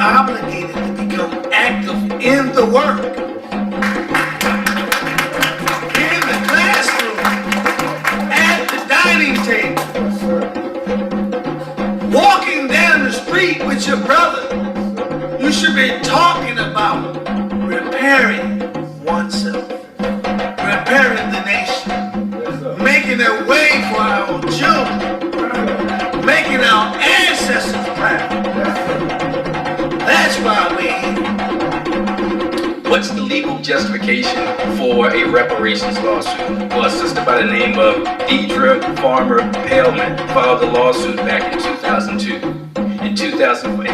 obligated to become active in the work. In the classroom, at the dining table, walking down the street with your brother. You should be talking about repairing oneself, repairing the nation, making a way for our children, making our ancestors proud. That's why we're here. What's the legal justification for a reparations lawsuit? Well, a sister by the name of Deidre Farmer Paleman filed a lawsuit back in 2002. In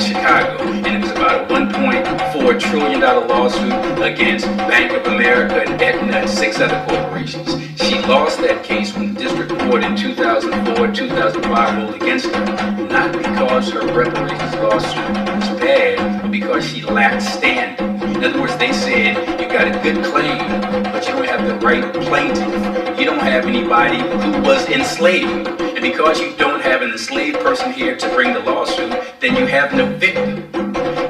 Chicago, and it was about a $1.4 trillion lawsuit against Bank of America and Aetna and 6 other corporations. She lost that case when the district court in 2004-2005 ruled against her, not because her reparations lawsuit was bad, but because she lacked standing. In other words, they said, you got a good claim, but you don't have the right plaintiff. You don't have anybody who was enslaved. And because you don't have an enslaved person here to bring the lawsuit, then you have no victim.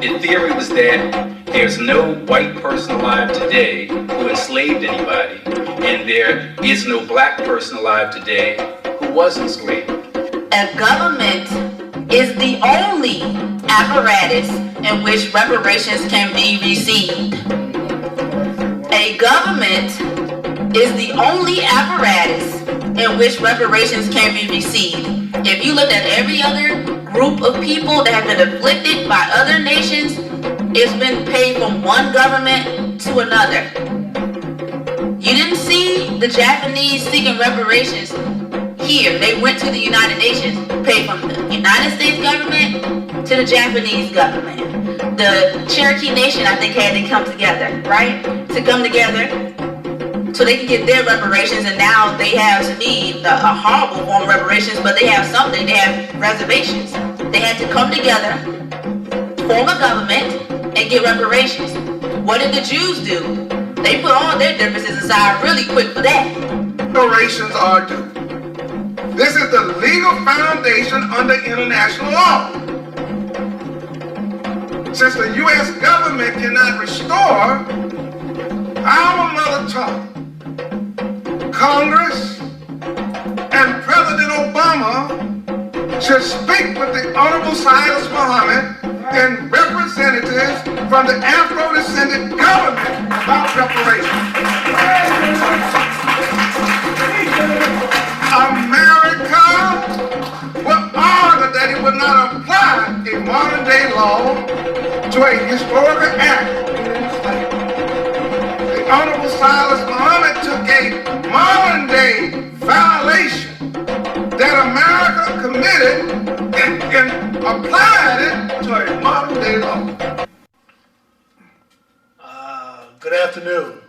The theory was that there's no white person alive today who enslaved anybody, and there is no black person alive today who was enslaved. A government is the only apparatus in which reparations can be received. A government is the only apparatus in which reparations can be received. If you look at every other group of people that have been afflicted by other nations, it's been paid from one government to another. You didn't see the Japanese seeking reparations here. They went to the United Nations, paid from the United States government to the Japanese government. The Cherokee Nation, I think, had to come together, right? To come together so they can get their reparations, and now they have, to me, a horrible form of reparations, but they have something. They have reservations. They had to come together, form a government, and get reparations. What did the Jews do? They put all their differences aside really quick for that. Reparations are due. This is the legal foundation under international law. Since the U.S. government cannot restore our mother tongue, Congress and President Obama should speak with the Honorable Silas Muhammad and representatives from the Afro-descendant government about reparations. America will argue that it would not apply a modern-day law to a historical act. The Honorable Silas Muhammad took a modern-day violation that America committed and applied it to a modern-day law. Good afternoon.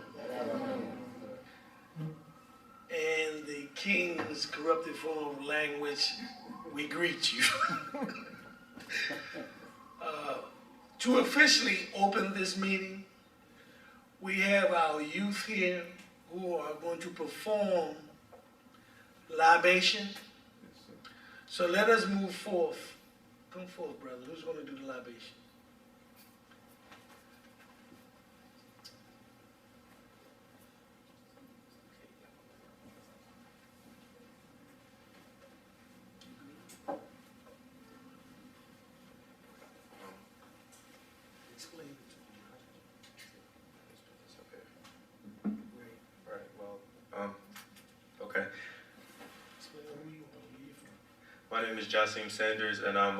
In the King's corrupted form of language, we greet you. To officially open this meeting, we have our youth here who are going to perform libation. So let us move forth. Come forth, brother. Who's going to do the libation? Explain it to me. Right, well, okay. Explain who you are, where you from. My name is Jasim Sanders, and I'm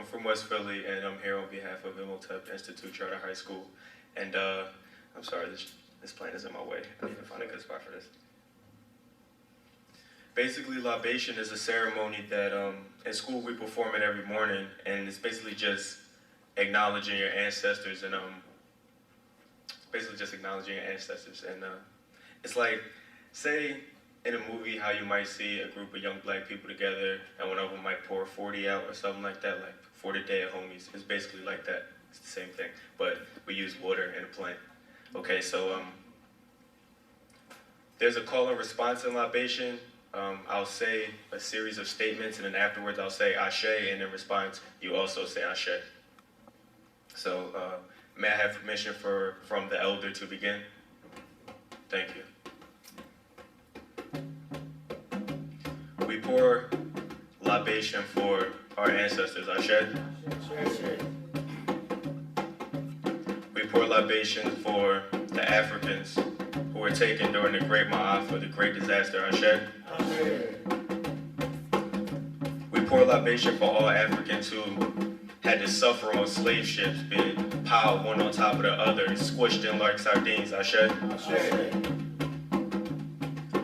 from West Philly, and I'm here on behalf of Imhotep Institute Charter High School. And I'm sorry, this plane is in my way. I need to find a good spot for this. Basically, libation is a ceremony that in school we perform it every morning, and it's basically just acknowledging your ancestors, and it's like, say in a movie how you might see a group of young black people together and one of them might pour 40 out or something like that, like 40 Day of Homies. It's basically like that. It's the same thing, but we use water in a plane. Okay, so there's a call and response in libation. I'll say a series of statements, and then afterwards I'll say Ashe, and in response you also say Ashe. So may I have permission from the elder to begin? Thank you. We pour libation for our ancestors, Ashe. We pour libation for the Africans who were taken during the Great Ma'af, the Great Disaster, Ashe. We pour libation for all Africans who had to suffer on slave ships, being piled one on top of the other, squished in like sardines, Ashe.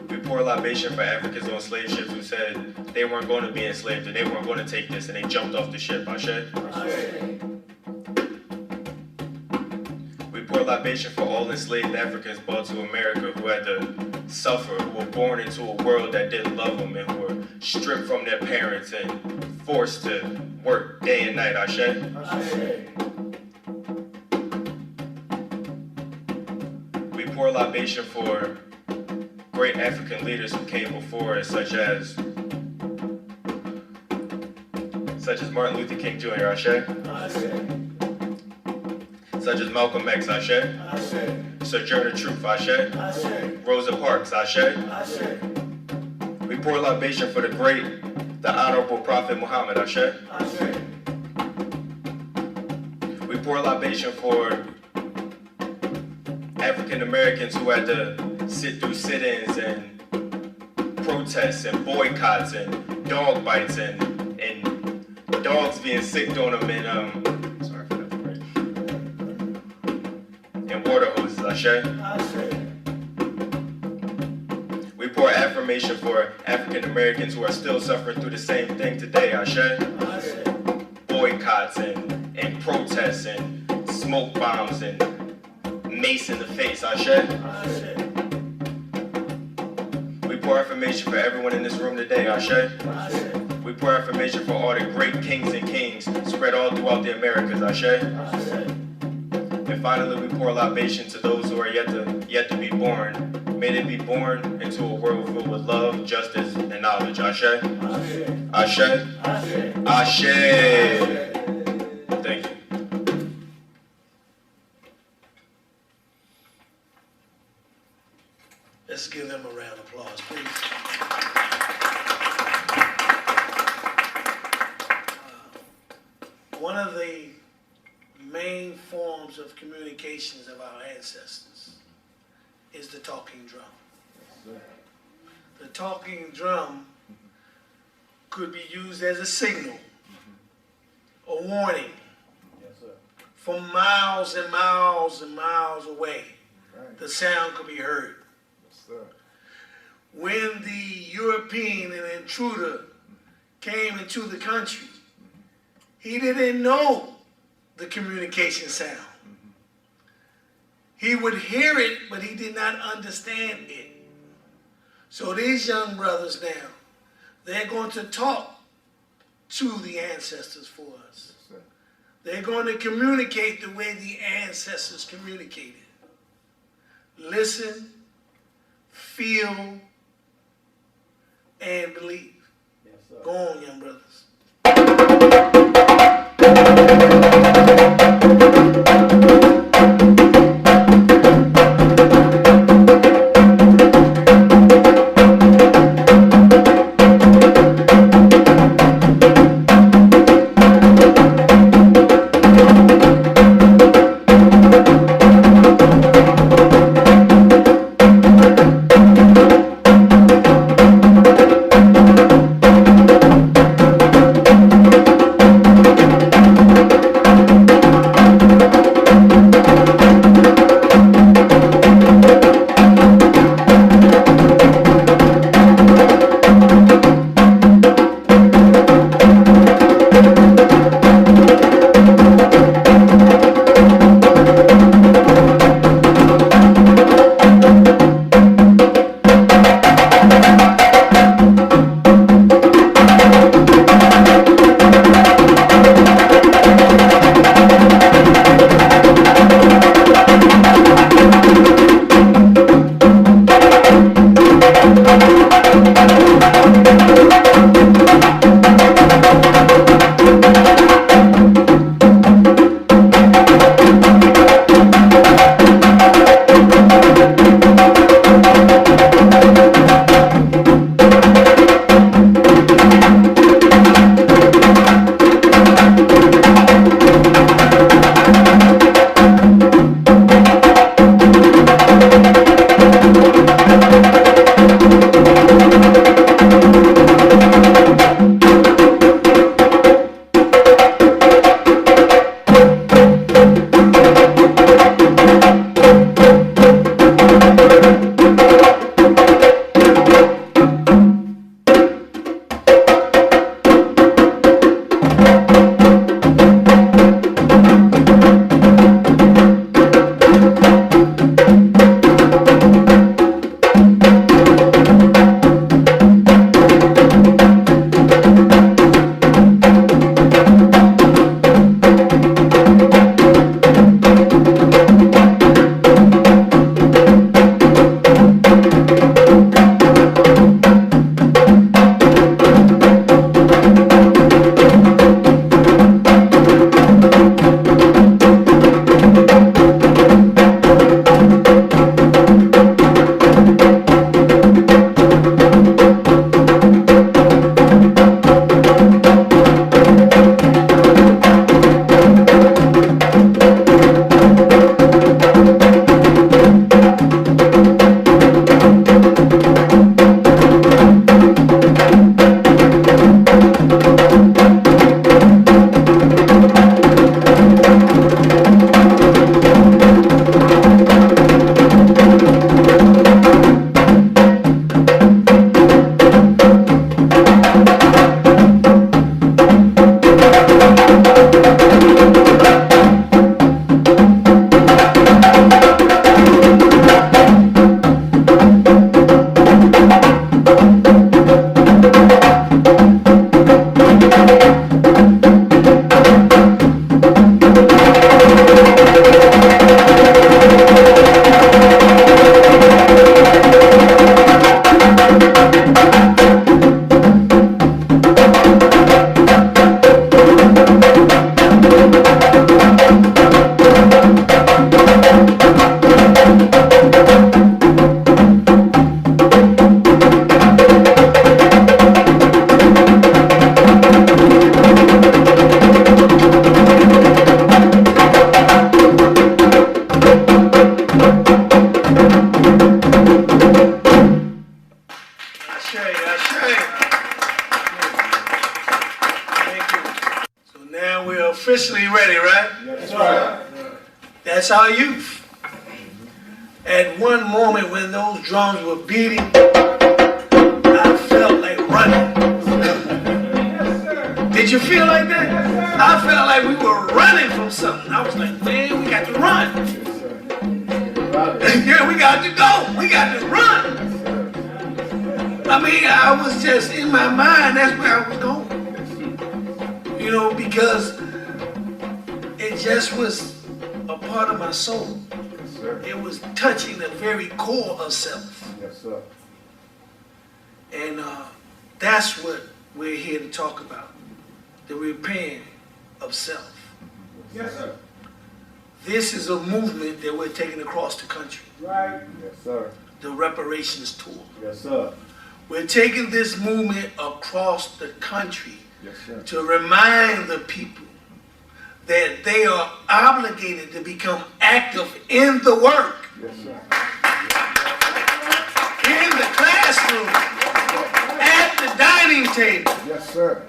We pour libation for Africans on slave ships who said they weren't going to be enslaved and they weren't going to take this, and they jumped off the ship, Ashe. We pour libation for all enslaved Africans brought to America who had to suffer, who were born into a world that didn't love them, and who were stripped from their parents and forced to work day and night, Ashe. We pour libation for great African leaders who came before us, such as Martin Luther King Jr., Ashe. Such as Malcolm X, Ashe. Sojourner Truth, Ashe. Rosa Parks, Ashe. We pour libation for the Honorable Prophet Muhammad, Ashe. We pour libation for African Americans who had to sit through sit-ins and protests and boycotts and dog bites and dogs being sicked on them and sorry for that, and water hoses, Ashe. We pour affirmation for African Americans who are still suffering through the same thing today, Ashe. Boycotts and protests and smoke bombs and mace in the face, Ashe. We pour affirmation for everyone in this room today, Ashe. We pour affirmation for all the great kings and kings spread all throughout the Americas, Ashe. And finally, we pour libation to those who are yet to be born. May they be born into a world filled with love, justice, and knowledge, Ashe. Ashe. Ashe. Thank you. Let's give them a round of applause, please. One of the main forms of communications of our ancestors is the talking drum. The talking drum could be used as a signal, a warning, from miles and miles and miles away. The sound could be heard. When the European and intruder came into the country, he didn't know the communication sound. He would hear it, but he did not understand it. So these young brothers now, they're going to talk to the ancestors for us. They're going to communicate the way the ancestors communicated. Listen, feel, and believe. Go on, young brothers. officially ready, right? Yes, sir. That's our youth. At one moment when those drums were beating, I felt like running. Did you feel like that? I felt like we were running from something. I was like, man, we got to run. Yeah, we got to go. We got to run. I mean, I was just in my mind, that's where I was going. You know, because it just was a part of my soul. It was touching the very core of self. Yes, sir. And that's what we're here to talk about. The repairing of self. Yes, sir. This is a movement that we're taking across the country. Right. Yes, sir. The reparations tour. Yes, sir. We're taking this movement across the country Yes, sir. to remind the people that they are obligated to become active in the work, Yes, sir. in the classroom, at the dining table, Yes, sir.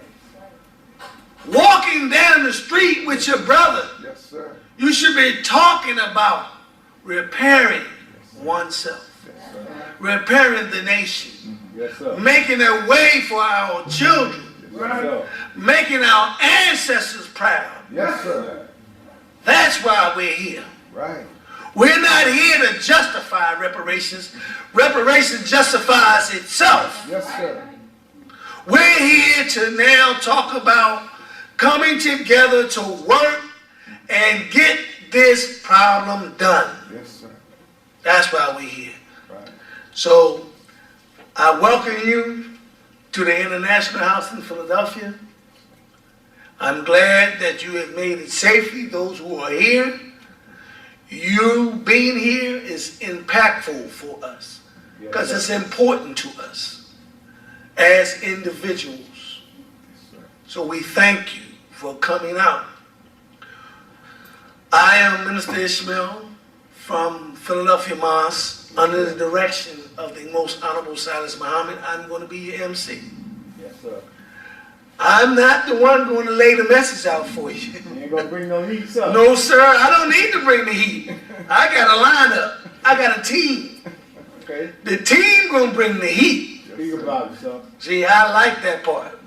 walking down the street with your brother. Yes, sir. You should be talking about repairing oneself, Yes, sir. repairing the nation, Yes, sir. making a way for our children, Yes, sir. making our ancestors proud. Yes, sir. That's why we're here. Right. We're not here to justify reparations. Reparations justifies itself. Yes, sir. We're here to now talk about coming together to work and get this problem done. Yes, sir. That's why we're here. Right. So I welcome you to the International House in Philadelphia. I'm glad that you have made it safely, those who are here. You being here is impactful for us because it's important to us as individuals. So we thank you for coming out. I am Minister Ishmael from Philadelphia Mosque under the direction of the Most Honorable Silas Muhammad. I'm going to be your MC. Yes, sir. I'm not the one going to lay the message out for you. You ain't gonna bring no heat, sir. No, sir, I don't need to bring the heat. I got a lineup. I got a team. Okay. The team going to bring the heat. Speak about it, sir. See, I like that part.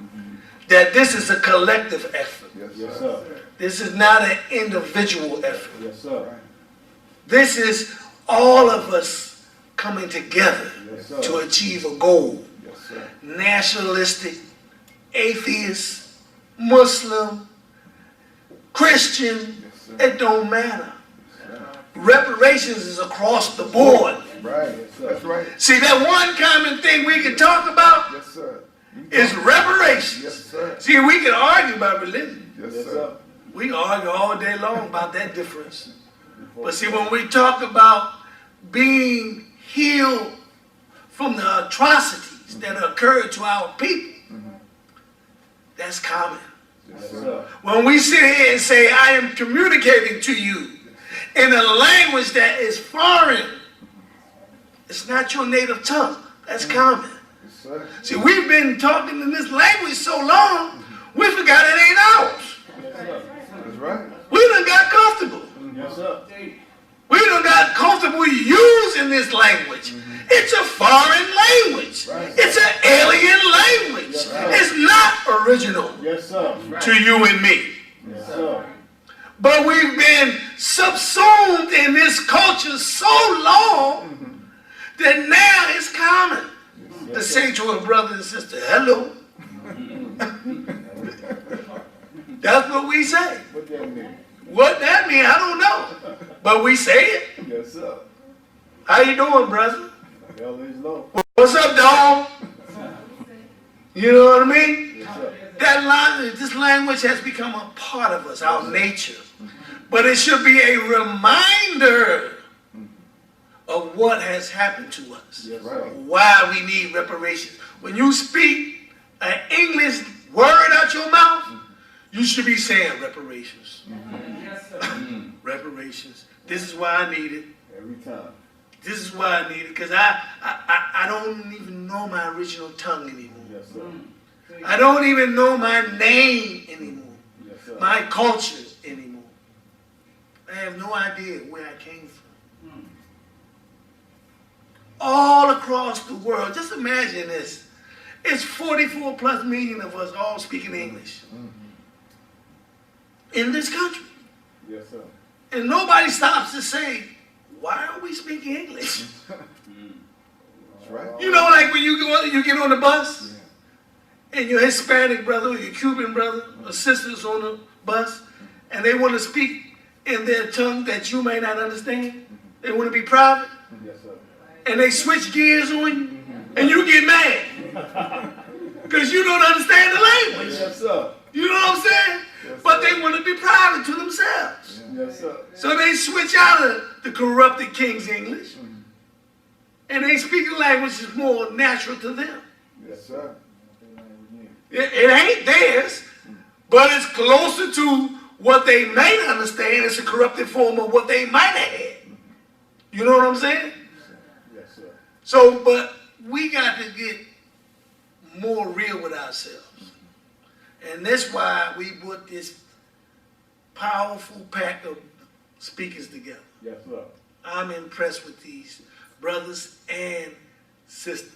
That this is a collective effort. Yes, sir. This is not an individual effort. Yes, sir. This is all of us coming together Yes, sir. to achieve a goal. Yes, sir. Nationalistic, atheist, Muslim, Christian, Yes, sir. it don't matter. Reparations is across the board. Right. Yes, sir. That's right. See, that one common thing we can talk about Yes, sir. is reparations. Yes, sir. See, we can argue about religion. Yes, sir. We can argue all day long about that difference. But see, when we talk about being healed from the atrocities that occurred to our people, that's common. Yes, sir. When we sit here and say, I am communicating to you in a language that is foreign, it's not your native tongue. That's common. Yes, sir. See, we've been talking in this language so long, we forgot it ain't ours. Yes, sir. That's right. We done got comfortable. Yes, sir. We done got comfortable using this language. It's a foreign language. Right. It's an alien language. Yes, sir. It's not original Yes, sir. to you and me. Yes, sir. But we've been subsumed in this culture so long that now it's common to say to a brother and sister, hello. That's what we say. What that mean? What that mean, I don't know. But we say it. Yes, sir. How you doing, brother? Hell is low. What's up, dog? You know what I mean? Yes, sir. This language has become a part of us, our nature. But it should be a reminder of what has happened to us. Yes, sir. Why we need reparations. When you speak an English word out your mouth, you should be saying reparations. Reparations. This is why I need it. Every time. This is why I need it, because I don't even know my original tongue anymore. Yes, sir. I don't even know my name anymore. Yes, sir. my culture anymore. I have no idea where I came from. All across the world, just imagine this. It's 44 plus million of us all speaking English in this country. Yes, sir. And nobody stops to say, why are we speaking English? That's right. You know, like when you get on the bus and your Hispanic brother or your Cuban brother or sisters on the bus and they want to speak in their tongue that you may not understand. They want to be private. Yes, sir. And they switch gears on you and you get mad because you don't understand the language. Yes, sir. You know what I'm saying? Yes, But sir. they want to be private to themselves. Yes, sir. So they switch out of the corrupted King's English and they speak a language that's more natural to them. Yes, sir. It ain't theirs, but it's closer to what they may understand. It's a corrupted form of what they might have had. You know what I'm saying? Yes, sir. So, but we got to get more real with ourselves. And that's why we put this powerful pack of speakers together. Yes, sir. I'm impressed with these brothers and sisters.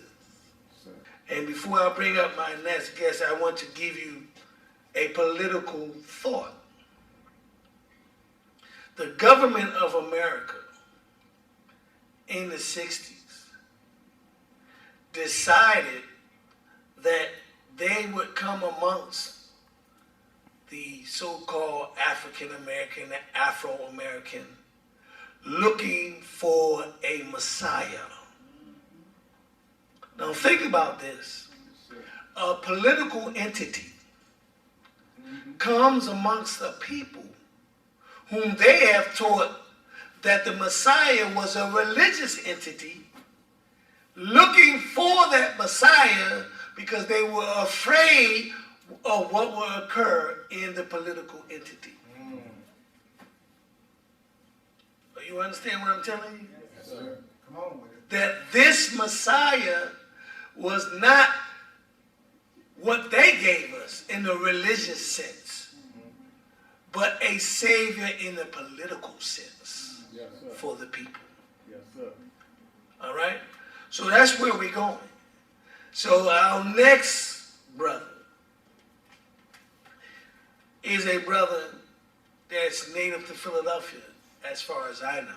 And before I bring up my next guest, I want to give you a political thought. The government of America in the 60s decided that they would come amongst the so-called African-American, Afro-American, looking for a Messiah. Now think about this. A political entity comes amongst a people whom they have taught that the Messiah was a religious entity, looking for that Messiah because they were afraid of what will occur in the political entity. You understand what I'm telling you? Yes, sir. Come on with it. That this Messiah was not what they gave us in the religious sense, but a savior in the political sense. Yes, sir. For the people. Yes, sir. All right? So that's where we're going. So our next brother is a brother that's native to Philadelphia, as far as I know.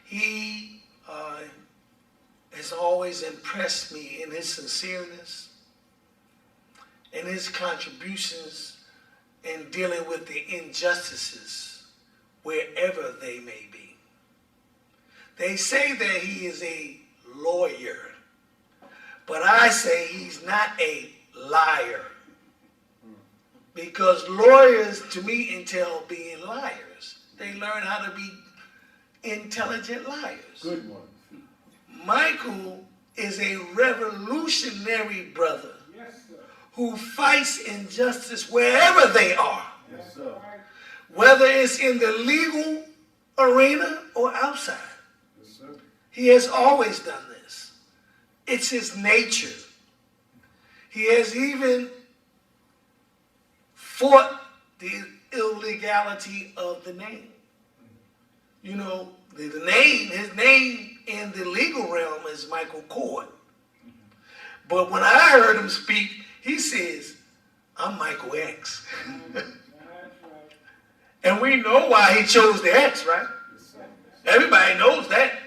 He has always impressed me in his sincereness and his contributions in dealing with the injustices wherever they may be. They say that he is a lawyer, but I say he's not a liar. Because lawyers, to me, entail being liars. They learn how to be intelligent liars. Good one. Michael is a revolutionary brother who fights injustice wherever they are. Yes, sir. Whether it's in the legal arena or outside. Yes, sir. He has always done this. It's his nature. He has even fought the illegality of the name. You know, his name in the legal realm is Michael Coard. But when I heard him speak, he says, I'm Michael X. And we know why he chose the X, right? Everybody knows that.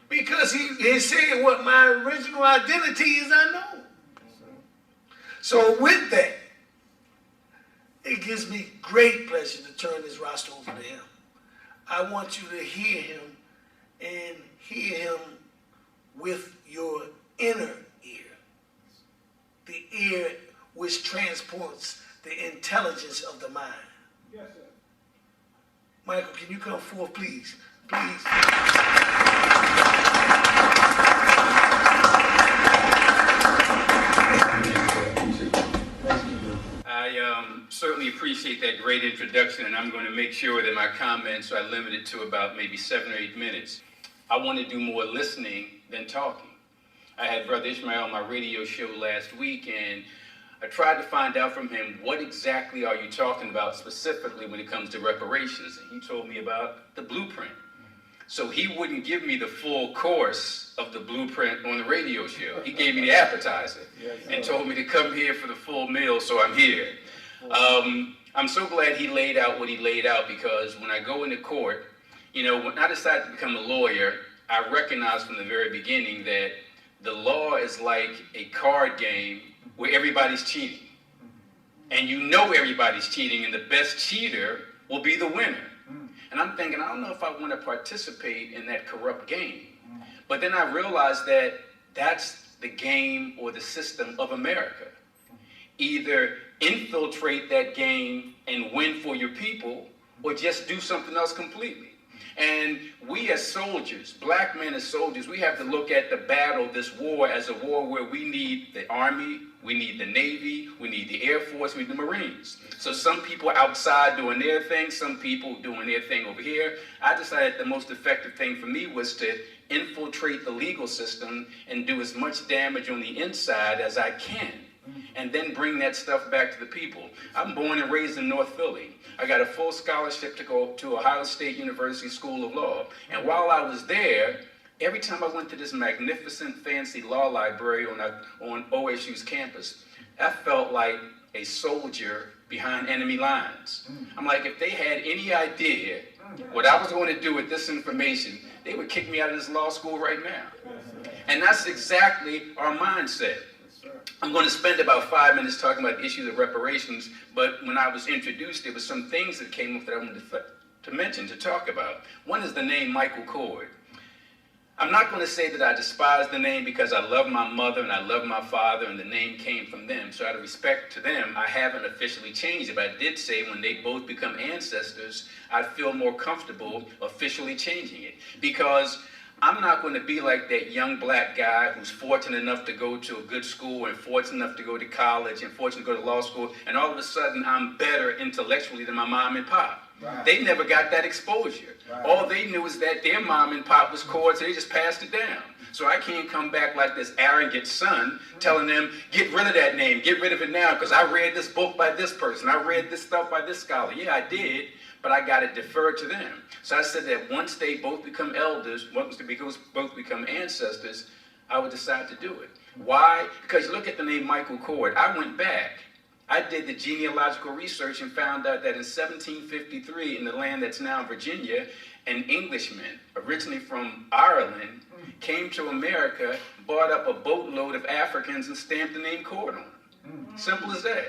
Because he said what my original identity is unknown. So with that, it gives me great pleasure to turn this roster over to him. I want you to hear him and hear him with your inner ear. The ear which transports the intelligence of the mind. Yes, sir. Michael, can you come forth, please? Please. I certainly appreciate that great introduction, and I'm going to make sure that my comments are limited to about maybe 7 or 8 minutes. I want to do more listening than talking. I had Brother Ishmael on my radio show last week, and I tried to find out from him, what exactly are you talking about specifically when it comes to reparations? And he told me about the blueprint. So he wouldn't give me the full course of the blueprint on the radio show. He gave me the appetizer and told me to come here for the full meal, so I'm here. I'm so glad he laid out what he laid out, because when I go into court, you know, when I decided to become a lawyer, I recognized from the very beginning that the law is like a card game where everybody's cheating. And you know everybody's cheating, and the best cheater will be the winner. And I'm thinking, I don't know if I want to participate in that corrupt game. But then I realized that that's the game or the system of America. Either infiltrate that game and win for your people, or just do something else completely. And we as soldiers, black men as soldiers, we have to look at the battle, this war, as a war where we need the Army, we need the Navy, we need the Air Force, we need the Marines. So some people outside doing their thing, some people doing their thing over here. I decided the most effective thing for me was to infiltrate the legal system and do as much damage on the inside as I can, and then bring that stuff back to the people. I'm born and raised in North Philly. I got a full scholarship to go to Ohio State University School of Law. And while I was there, every time I went to this magnificent, fancy law library on OSU's campus, I felt like a soldier behind enemy lines. I'm like, if they had any idea what I was going to do with this information, they would kick me out of this law school right now. And that's exactly our mindset. I'm going to spend about 5 minutes talking about the issues of reparations, but when I was introduced, there were some things that came up that I wanted to mention, to talk about. One is the name Michael Coard. I'm not going to say that I despise the name, because I love my mother and I love my father, and the name came from them. So out of respect to them, I haven't officially changed it. But I did say when they both become ancestors, I feel more comfortable officially changing it, because I'm not going to be like that young black guy who's fortunate enough to go to a good school and fortunate enough to go to college and fortunate to go to law school, and all of a sudden I'm better intellectually than my mom and pop. Right. They never got that exposure. Right. All they knew is that their mom and pop was Coard, so they just passed it down. So I can't come back like this arrogant son telling them, get rid of that name, get rid of it now, because I read this book by this person, I read this stuff by this scholar. Yeah, I did, but I got to defer to them. So I said that once they both become elders, once they both become ancestors, I would decide to do it. Why? Because you look at the name Michael Coard. I went back. I did the genealogical research and found out that in 1753, in the land that's now Virginia, an Englishman, originally from Ireland, came to America, bought up a boatload of Africans, and stamped the name Coard on them. Simple as that.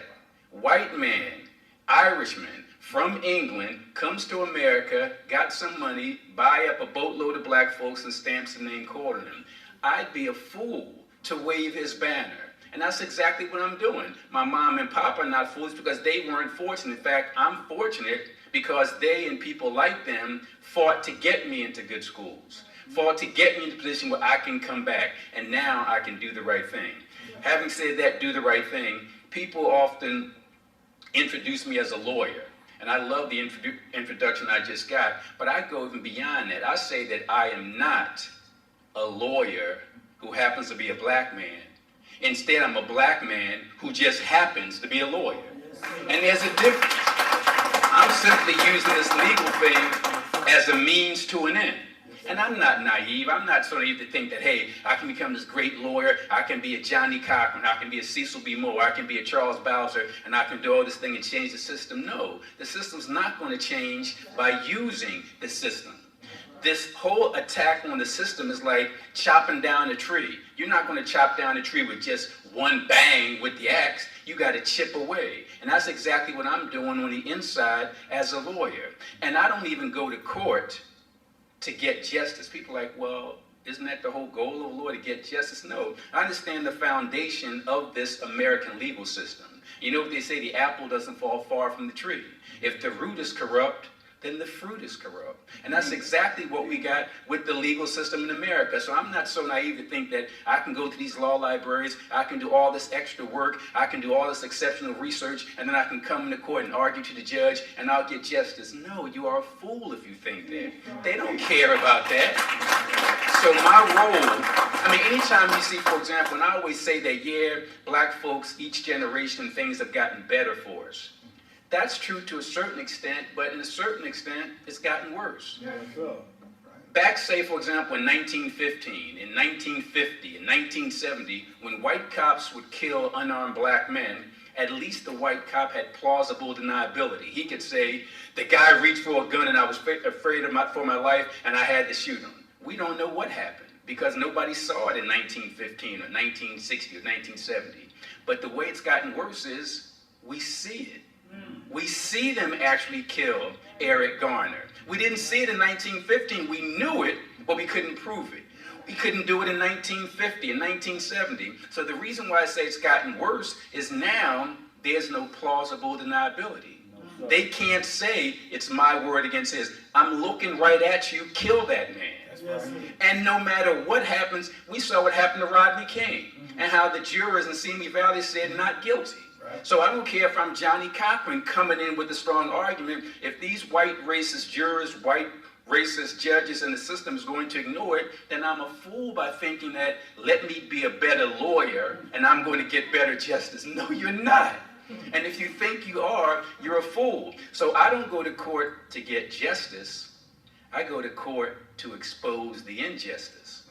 White man, Irishman, from England, comes to America, got some money, buy up a boatload of black folks, and stamps the name Coard on them. I'd be a fool to wave his banner. And that's exactly what I'm doing. My mom and pop are not fools because they weren't fortunate. In fact, I'm fortunate because they and people like them fought to get me into good schools, fought to get me into a position where I can come back, and now I can do the right thing. Having said that, do the right thing, people often introduce me as a lawyer. And I love the introduction I just got, but I go even beyond that. I say that I am not a lawyer who happens to be a black man. Instead, I'm a black man who just happens to be a lawyer. And there's a difference. I'm simply using this legal thing as a means to an end. And I'm not naive. I'm not so naive to think that, hey, I can become this great lawyer. I can be a Johnny Cochran. I can be a Cecil B. Moore. I can be a Charles Bowser. And I can do all this thing and change the system. No, the system's not going to change by using the system. This whole attack on the system is like chopping down a tree. You're not going to chop down a tree with just one bang with the axe. You got to chip away. And that's exactly what I'm doing on the inside as a lawyer. And I don't even go to court to get justice. People are like, well, isn't that the whole goal of the law, to get justice? No. I understand the foundation of this American legal system. You know what they say, the apple doesn't fall far from the tree. If the root is corrupt, then the fruit is corrupt. And that's exactly what we got with the legal system in America. So I'm not so naive to think that I can go to these law libraries, I can do all this extra work, I can do all this exceptional research, and then I can come into court and argue to the judge and I'll get justice. No, you are a fool if you think that. They don't care about that. So my role, I mean, anytime you see, for example, and I always say that, yeah, black folks, each generation, things have gotten better for us. That's true to a certain extent, but in a certain extent, it's gotten worse. Yeah, sure. Back, say, for example, in 1915, in 1950, in 1970, when white cops would kill unarmed black men, at least the white cop had plausible deniability. He could say, the guy reached for a gun and I was afraid for my life and I had to shoot him. We don't know what happened because nobody saw it in 1915 or 1960 or 1970. But the way it's gotten worse is we see it. We see them actually kill Eric Garner. We didn't see it in 1915. We knew it, but we couldn't prove it. We couldn't do it in 1950 and 1970. So the reason why I say it's gotten worse is now there's no plausible deniability. They can't say it's my word against his. I'm looking right at you, kill that man. And no matter what happens, we saw what happened to Rodney King and how the jurors in Simi Valley said not guilty. So I don't care if I'm Johnny Cochran coming in with a strong argument. If these white racist jurors, white racist judges and the system is going to ignore it, then I'm a fool by thinking that let me be a better lawyer and I'm going to get better justice. No, you're not. And if you think you are, you're a fool. So I don't go to court to get justice. I go to court to expose the injustice.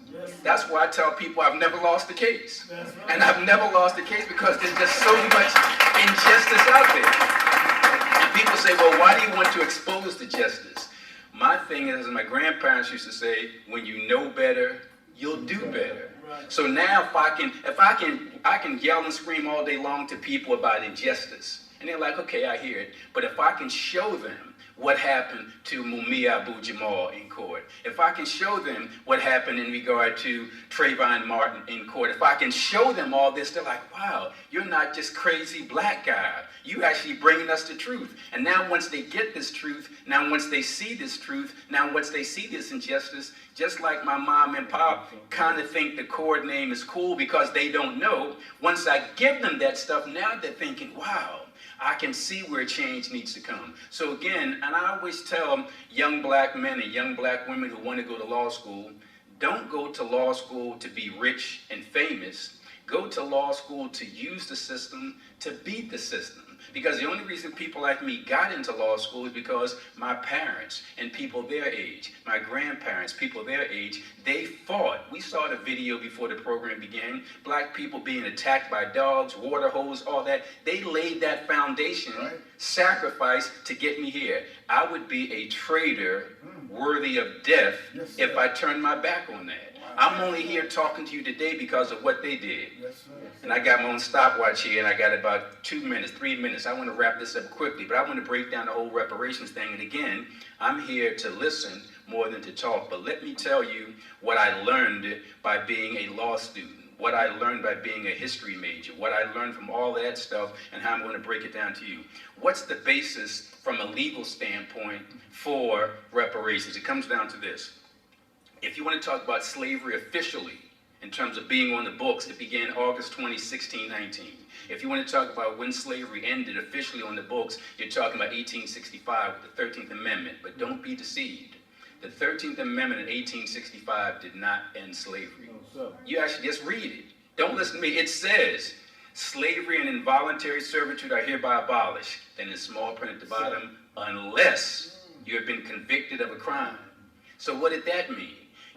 That's why I tell people I've never lost a case. And I've never lost a case because there's just so much injustice out there. And people say, well, why do you want to expose the justice? My thing is, as my grandparents used to say, when you know better, you'll do better. So now I can yell and scream all day long to people about injustice. And they're like, okay, I hear it. But if I can show them what happened to Mumia Abu-Jamal in court, if I can show them what happened in regard to Trayvon Martin in court, if I can show them all this, they're like, wow, you're not just crazy black guy. You actually bringing us the truth. And now once they get this truth, now once they see this truth, now once they see this injustice, just like my mom and pop kind of think the Coard name is cool because they don't know, once I give them that stuff, now they're thinking, wow, I can see where change needs to come. So again, and I always tell young black men and young black women who want to go to law school, don't go to law school to be rich and famous. Go to law school to use the system, to beat the system. Because the only reason people like me got into law school is because my parents and people their age, my grandparents, people their age, they fought. We saw the video before the program began. Black people being attacked by dogs, water hose, all that. They laid that foundation, sacrifice to get me here. I would be a traitor worthy of death if I turned my back on that. I'm only here talking to you today because of what they did. And I got my own stopwatch here, and I got about 2 minutes, 3 minutes. I want to wrap this up quickly, but I want to break down the whole reparations thing. And again, I'm here to listen more than to talk. But let me tell you what I learned by being a law student, what I learned by being a history major, what I learned from all that stuff, and how I'm going to break it down to you. What's the basis from a legal standpoint for reparations? It comes down to this. If you want to talk about slavery officially, in terms of being on the books, it began August 20, 1619. If you want to talk about when slavery ended officially on the books, you're talking about 1865 with the 13th Amendment. But don't be deceived. The 13th Amendment in 1865 did not end slavery. You actually just read it. Don't listen to me. It says, slavery and involuntary servitude are hereby abolished. Then in small print at the bottom, unless you have been convicted of a crime. So what did that mean?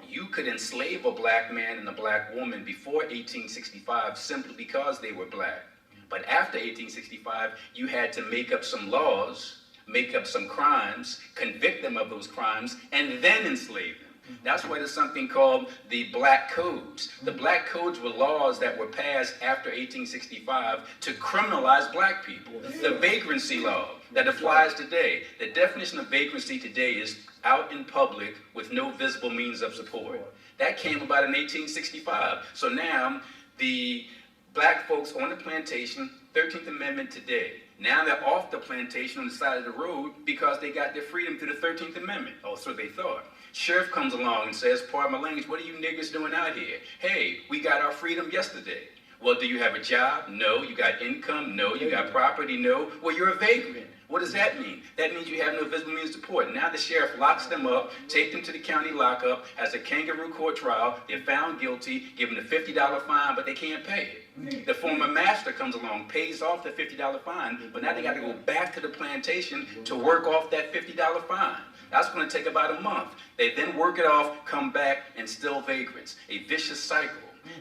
You could enslave a black man and a black woman before 1865 simply because they were black. But after 1865, you had to make up some laws, make up some crimes, convict them of those crimes, and then enslave them. That's why there's something called the Black Codes. The Black Codes were laws that were passed after 1865 to criminalize black people. The vagrancy law that applies today. The definition of vagrancy today is out in public with no visible means of support. That came about in 1865. So now the black folks on the plantation, 13th Amendment today, now they're off the plantation on the side of the road because they got their freedom through the 13th Amendment. Oh, so they thought. Sheriff comes along and says, pardon my language, what are you niggas doing out here? Hey, we got our freedom yesterday. Well, do you have a job? No. You got income? No. You got property? No. Well, you're a vagrant. What does that mean? That means you have no visible means of support. Now the sheriff locks them up, take them to the county lockup, has a kangaroo court trial, they're found guilty, give them the $50 fine, but they can't pay it. The former master comes along, pays off the $50 fine, but now they got to go back to the plantation to work off that $50 fine. That's going to take about a month. They then work it off, come back, and still vagrants. A vicious cycle.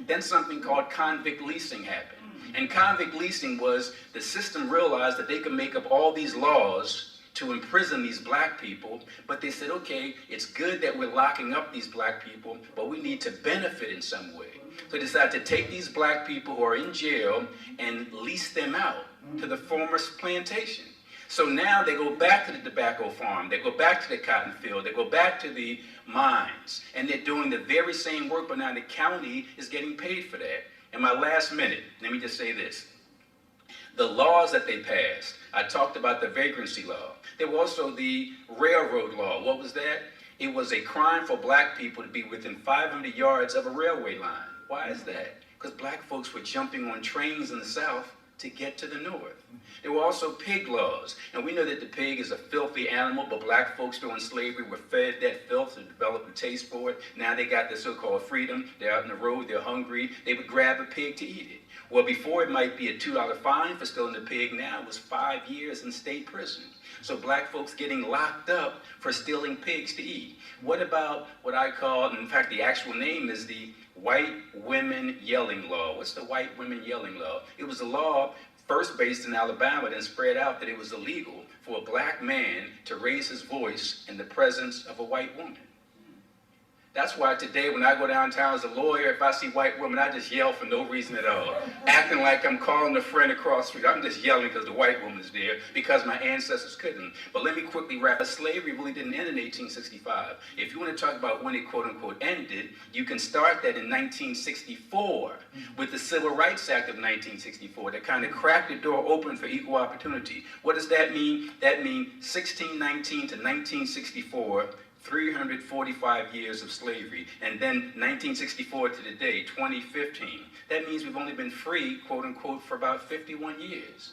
Then something called convict leasing happened. And convict leasing was the system realized that they could make up all these laws to imprison these black people, but they said, okay, it's good that we're locking up these black people, but we need to benefit in some way. So they decided to take these black people who are in jail and lease them out to the former plantation. So now they go back to the tobacco farm, they go back to the cotton field, they go back to the mines, and they're doing the very same work, but now the county is getting paid for that. In my last minute, let me just say this. The laws that they passed, I talked about the vagrancy law. There was also the railroad law. What was that? It was a crime for black people to be within 500 yards of a railway line. Why is that? Because black folks were jumping on trains in the South to get to the North. There were also pig laws, and we know that the pig is a filthy animal, but black folks during slavery were fed that filth and developed a taste for it. Now they got the so-called freedom. They're out on the road, they're hungry, they would grab a pig to eat it. Well, before it might be a $2 fine for stealing the pig, now it was 5 years in state prison. So black folks getting locked up for stealing pigs to eat. What about what I call, and in fact the actual name is the White Women Yelling Law. What's the White Women Yelling Law? It was a law first based in Alabama, then spread out that it was illegal for a black man to raise his voice in the presence of a white woman. That's why today when I go downtown as a lawyer, if I see white women, I just yell for no reason at all. Acting like I'm calling a friend across the street. I'm just yelling because the white woman is there, because my ancestors couldn't. But let me quickly wrap up. Slavery really didn't end in 1865. If you want to talk about when it quote unquote ended, you can start that in 1964 with the Civil Rights Act of 1964 that kind of cracked the door open for equal opportunity. What does that mean? That means 1619 to 1964, 345 years of slavery, and then 1964 to today, 2015. That means we've only been free, quote unquote, for about 51 years.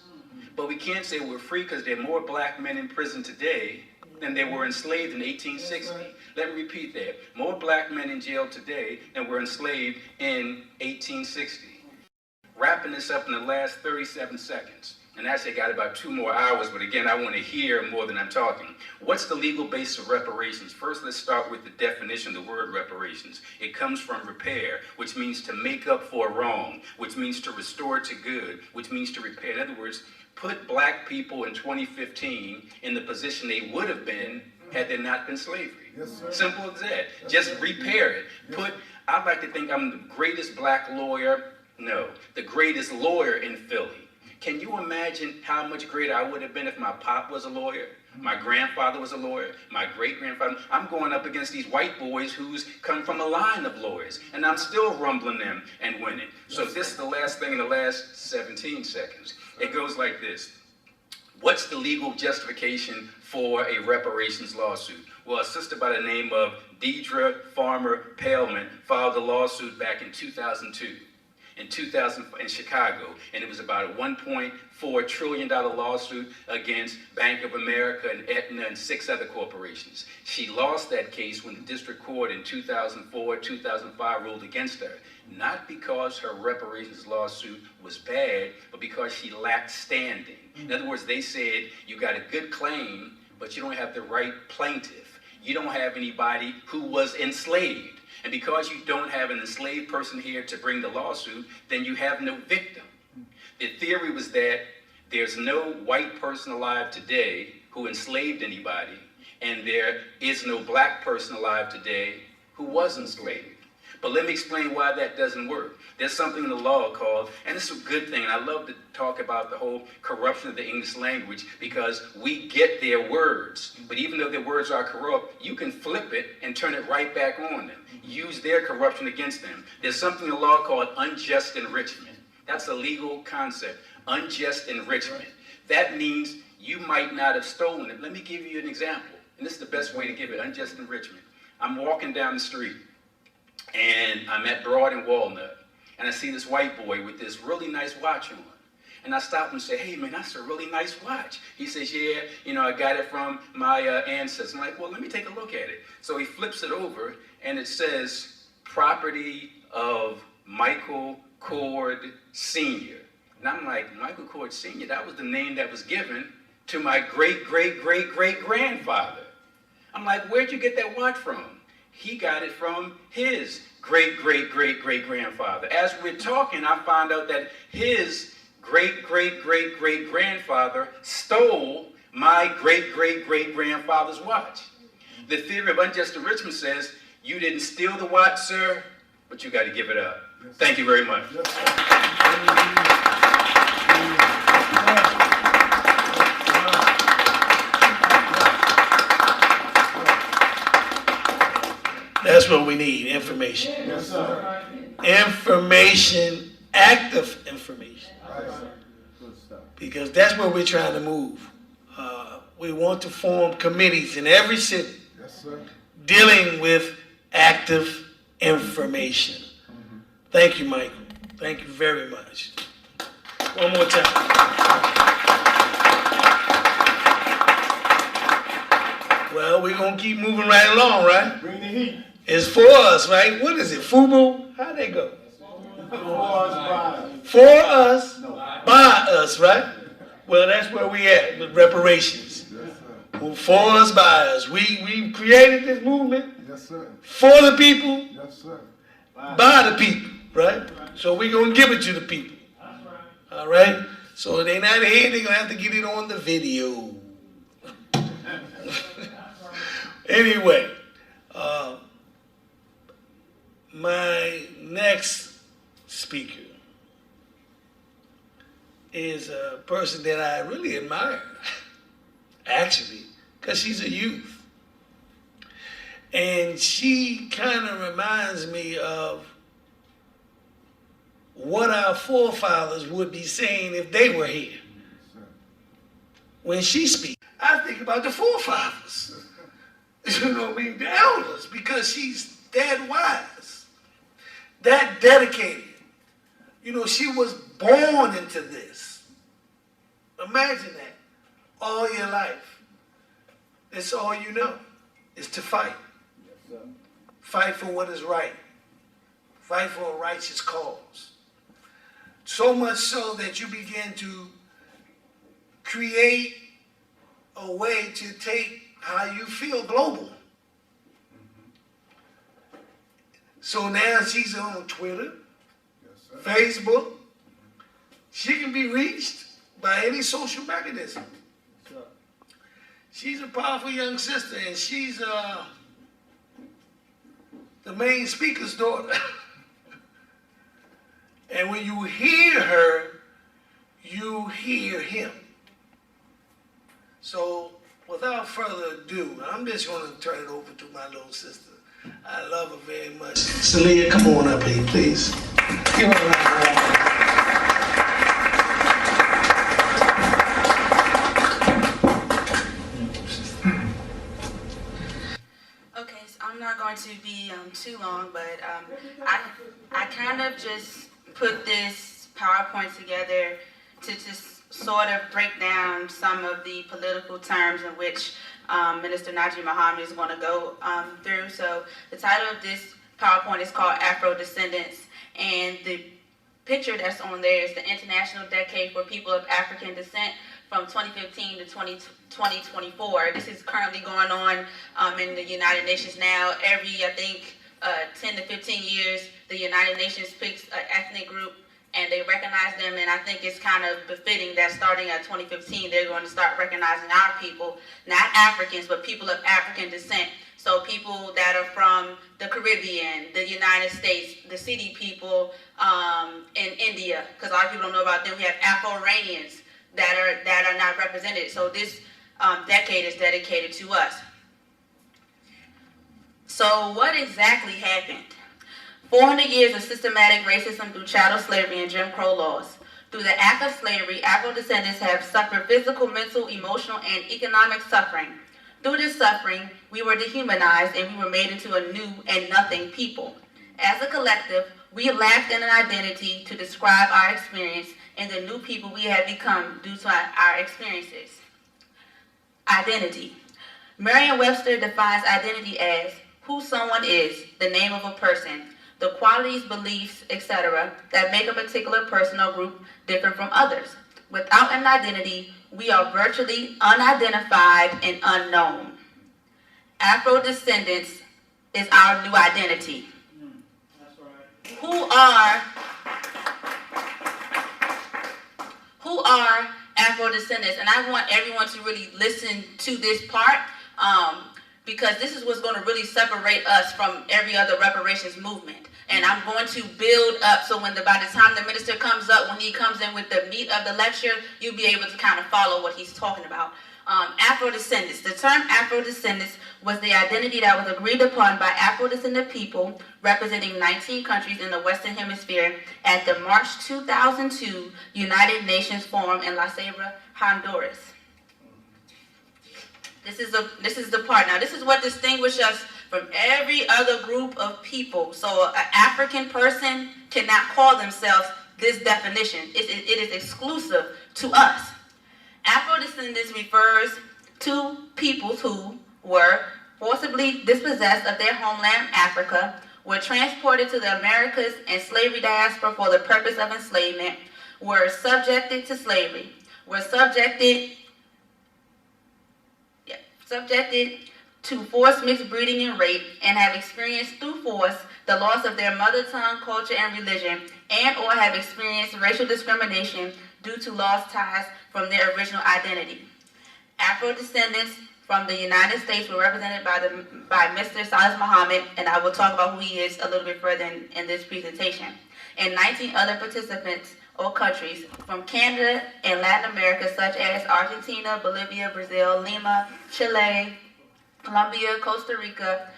But we can't say we're free because there are more black men in prison today than they were enslaved in 1860. Let me repeat that. More black men in jail today than were enslaved in 1860. Wrapping this up in the last 37 seconds. And actually I got about 2 more hours, but again, I want to hear more than I'm talking. What's the legal basis of reparations? First, let's start with the definition of the word reparations. It comes from repair, which means to make up for wrong, which means to restore to good, which means to repair. In other words, put black people in 2015 in the position they would have been had there not been slavery. Yes, sir. Simple as that. Just repair it. I'd like to think I'm the greatest black lawyer. No, the greatest lawyer in Philly. Can you imagine how much greater I would have been if my pop was a lawyer, my grandfather was a lawyer, my great-grandfather? I'm going up against these white boys who's come from a line of lawyers, and I'm still rumbling them and winning. So this is the last thing in the last 17 seconds. It goes like this. What's the legal justification for a reparations lawsuit? Well, a sister by the name of Deidre Farmer Pailman filed a lawsuit back in 2002. In Chicago, and it was about a $1.4 trillion lawsuit against Bank of America and Aetna and 6 other corporations. She lost that case when the district court in 2004, 2005 ruled against her, not because her reparations lawsuit was bad, but because she lacked standing. In other words, they said, you got a good claim, but you don't have the right plaintiff. You don't have anybody who was enslaved. And because you don't have an enslaved person here to bring the lawsuit, then you have no victim. The theory was that there's no white person alive today who enslaved anybody, and there is no black person alive today who was enslaved. But let me explain why that doesn't work. There's something in the law called, and it's a good thing, and I love to talk about the whole corruption of the English language because we get their words. But even though their words are corrupt, you can flip it and turn it right back on them. Use their corruption against them. There's something in the law called unjust enrichment. That's a legal concept, unjust enrichment. That means you might not have stolen it. Let me give you an example, and this is the best way to give it, unjust enrichment. I'm walking down the street, and I'm at Broad and Walnut, and I see this white boy with this really nice watch on. And I stopped him and said, hey man, that's a really nice watch. He says, yeah, you know, I got it from my ancestors. I'm like, well, let me take a look at it. So he flips it over and it says, property of Michael Coard Sr. And I'm like, Michael Coard Sr., that was the name that was given to my great-great-great-great-grandfather. I'm like, where'd you get that watch from? He got it from his great-great-great-great-grandfather. As we're talking, I found out that his great-great-great-great-grandfather stole my great-great-great-grandfather's watch. The theory of unjust enrichment says, you didn't steal the watch, sir, but you got to give it up. Thank you very much. That's what we need, information. Yes, sir. Information, active information. Because that's where we're trying to move. We want to form committees in every city dealing with active information. Thank you, Michael. Thank you very much. One more time. Well, we're going to keep moving right along, right? Bring the heat. It's for us, right? What is it, FUBU? How'd they go? For us, by us, right? Well, that's where we at with reparations. For us, by us. We created this movement for the people, by the people, right? So we're going to give it to the people. All right? So they're not here, they're going to have to get it on the video. Anyway, my next speaker is a person that I really admire, actually, because she's a youth. And she kind of reminds me of what our forefathers would be saying if they were here. When she speaks, I think about the forefathers. You know what I mean? The elders, because she's that wise, that dedicated. You know, she was born into this. Imagine that. All your life. That's all you know, is to fight. Fight for what is right. Fight for a righteous cause. So much so that you begin to create a way to take how you feel global. So now she's on Twitter, Facebook. She can be reached by any social mechanism. She's a powerful young sister, and she's the main speaker's daughter. And when you hear her, you hear him. So without further ado, I'm just going to turn it over to my little sister. I love her very much. Celia, come on up here, please. Give her a round of applause. Okay, so I'm not going to be too long, but I kind of just put this PowerPoint together to just sort of break down some of the political terms in which Minister Najee Muhammad is going to go through. So the title of this PowerPoint is called Afro Descendants, and the picture that's on there is the International Decade for People of African Descent from 2015 to 2024. This is currently going on in the United Nations now. Every, I think, 10 to 15 years, the United Nations picks an ethnic group and they recognize them, and I think it's kind of befitting that starting at 2015, they're going to start recognizing our people, not Africans, but people of African descent. So people that are from the Caribbean, the United States, the City people in India, because a lot of people don't know about them. We have Afro-Iranians that are not represented. So this decade is dedicated to us. So what exactly happened? 400 years of systematic racism through chattel slavery and Jim Crow laws. Through the act of slavery, Afro-descendants have suffered physical, mental, emotional, and economic suffering. Through this suffering, we were dehumanized and we were made into a new and nothing people. As a collective, we lacked an identity to describe our experience, and the new people we have become due to our experiences. Identity. Merriam-Webster defines identity as who someone is, the name of a person, the qualities, beliefs, etc. that make a particular person or group different from others. Without an identity, we are virtually unidentified and unknown. Afro-descendants is our new identity. That's right. Who are Afro-descendants? And I want everyone to really listen to this part because this is what's going to really separate us from every other reparations movement. And I'm going to build up so by the time the minister comes up, when he comes in with the meat of the lecture, you'll be able to kind of follow what he's talking about. Afro-descendants. The term Afro-descendants was the identity that was agreed upon by Afro-descendant people representing 19 countries in the Western Hemisphere at the March 2002 United Nations Forum in La Ceiba, Honduras. This is the part. Now, this is what distinguishes us from every other group of people. So an African person cannot call themselves this definition. It is exclusive to us. Afro-descendants refers to peoples who were forcibly dispossessed of their homeland, Africa, were transported to the Americas and slavery diaspora for the purpose of enslavement, were subjected to slavery, were subjected to forced mixed breeding and rape, and have experienced through force the loss of their mother tongue, culture, and religion, and or have experienced racial discrimination due to lost ties from their original identity. Afro-descendants from the United States were represented by Mr. Salis Muhammad, and I will talk about who he is a little bit further in this presentation, and 19 other participants or countries from Canada and Latin America, such as Argentina, Bolivia, Brazil, Lima, Chile, Colombia, Costa Rica,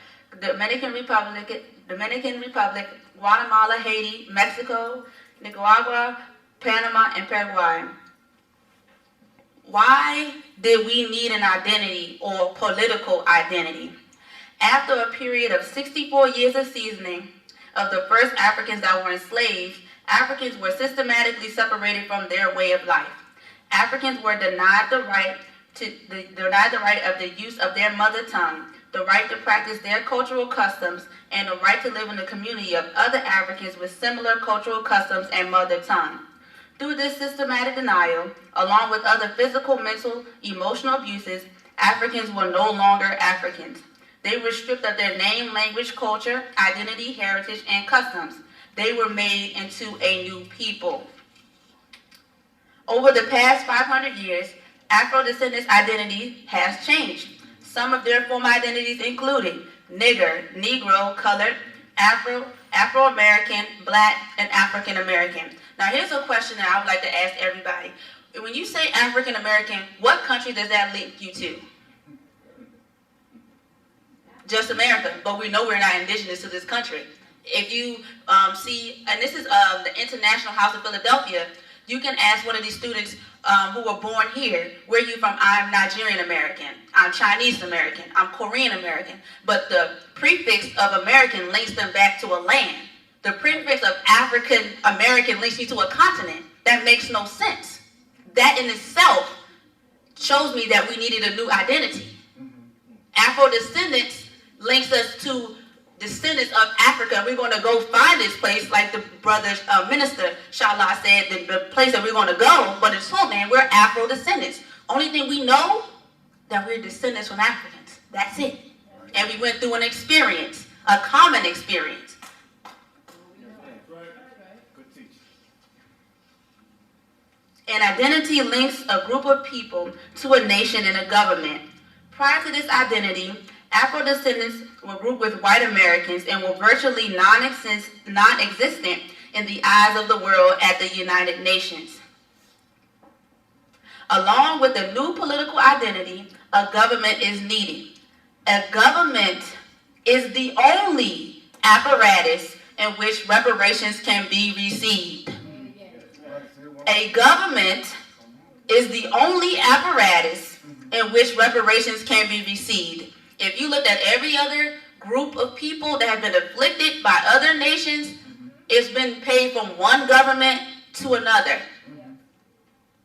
Dominican Republic, Guatemala, Haiti, Mexico, Nicaragua, Panama, and Paraguay. Why did we need an identity or political identity? After a period of 64 years of seasoning of the first Africans that were enslaved, Africans were systematically separated from their way of life. Africans were denied the right of the use of their mother tongue, the right to practice their cultural customs, and the right to live in a community of other Africans with similar cultural customs and mother tongue. Through this systematic denial, along with other physical, mental, emotional abuses, Africans were no longer Africans. They were stripped of their name, language, culture, identity, heritage, and customs. They were made into a new people. Over the past 500 years, Afro-descendants' identity has changed. Some of their former identities included nigger, Negro, colored, Afro, Afro-American, Black, and African-American. Now here's a question that I would like to ask everybody. When you say African-American, what country does that link you to? Just America, but we know we're not indigenous to this country. If you see, and this is the International House of Philadelphia, you can ask one of these students who were born here, where are you from? I'm Nigerian American, I'm Chinese American, I'm Korean American. But the prefix of American links them back to a land. The prefix of African American links you to a continent. That makes no sense. That in itself shows me that we needed a new identity. Afro-descendants links us to descendants of Africa. We're going to go find this place, like the brother Minister Ishmael said, the place that we're going to go, but it's homeland. We're Afro-descendants. Only thing we know, that we're descendants from Africans. That's it. And we went through an experience, a common experience. An identity links a group of people to a nation and a government. Prior to this identity, Afro-descendants were grouped with white Americans and were virtually non-existent in the eyes of the world at the United Nations. Along with a new political identity, a government is needed. A government is the only apparatus in which reparations can be received. A government is the only apparatus in which reparations can be received. If you looked at every other group of people that have been afflicted by other nations, it's been paid from one government to another.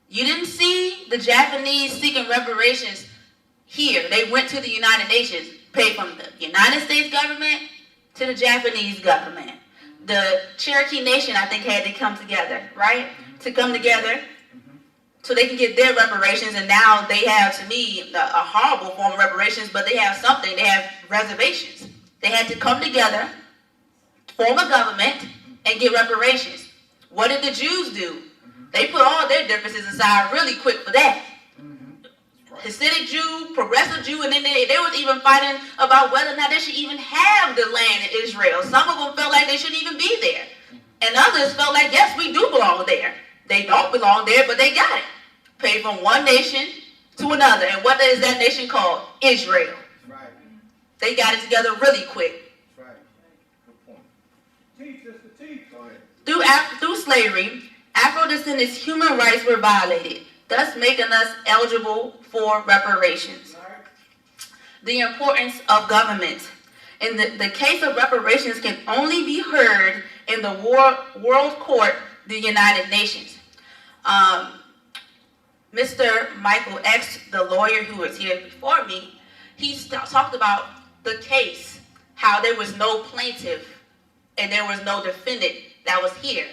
You didn't see the Japanese seeking reparations here. They went to the United Nations, paid from the United States government to the Japanese government. The Cherokee Nation, I think, had to come together, right? To come together so they can get their reparations. And now they have, to me, a horrible form of reparations, but they have something. They have reservations. They had to come together, form a government, and get reparations. What did the Jews do? They put all their differences aside really quick for that. Hasidic Jew, progressive Jew, and then they was even fighting about whether or not they should even have the land in Israel. Some of them felt like they shouldn't even be there. And others felt like, yes, we do belong there. They don't belong there, but they got it. Paid from one nation to another. And what is that nation called? Israel. Right. They got it together really quick. Right. Good point. Teach us the teach. Go ahead. Through slavery, Afro-descendants' human rights were violated, thus making us eligible for reparations. The importance of government. In the case of reparations can only be heard in the World Court, the United Nations. Mr. Michael X, the lawyer who was here before me, he talked about the case, how there was no plaintiff and there was no defendant that was here.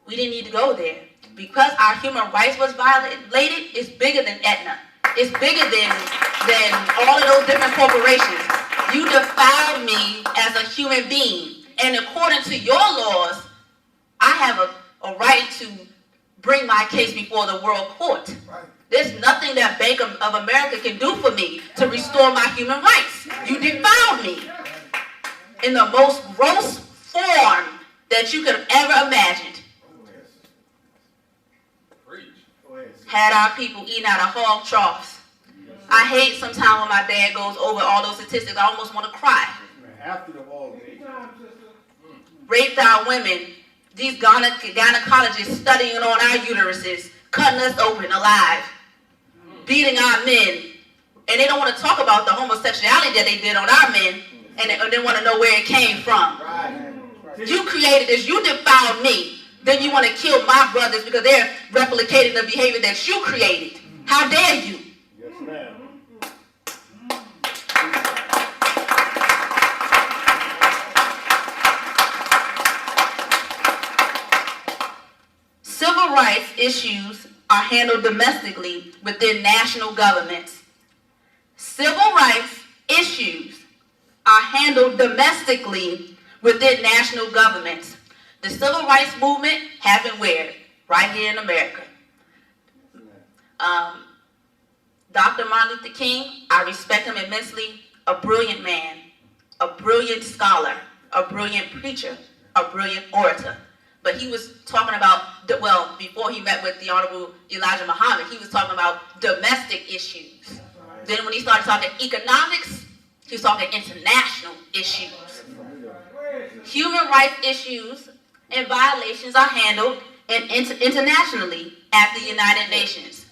We didn't need to go there. Because our human rights was violated, it's bigger than Aetna. It's bigger than all of those different corporations. You defiled me as a human being. And according to your laws, I have a right to bring my case before the World Court. Right. There's nothing that Bank of America can do for me to restore my human rights. You defiled me in the most gross form that you could have ever imagined. Had our people eating out of hog troughs. I hate sometimes when my dad goes over all those statistics. I almost want to cry. After the war. Raped our women. These gynecologists studying on our uteruses, cutting us open alive, beating our men. And they don't want to talk about the homosexuality that they did on our men, and they want to know where it came from. You created this. You defiled me. Then you want to kill my brothers because they're replicating the behavior that you created. How dare you? Yes, ma'am. Civil rights issues are handled domestically within national governments. Civil rights issues are handled domestically within national governments. The civil rights movement happened where? Right here in America. Dr. Martin Luther King, I respect him immensely, a brilliant man, a brilliant scholar, a brilliant preacher, a brilliant orator. But he was talking about, well, before he met with the Honorable Elijah Muhammad, he was talking about domestic issues. Then when he started talking economics, he was talking international issues. Human rights issues and violations are handled internationally at the United Nations.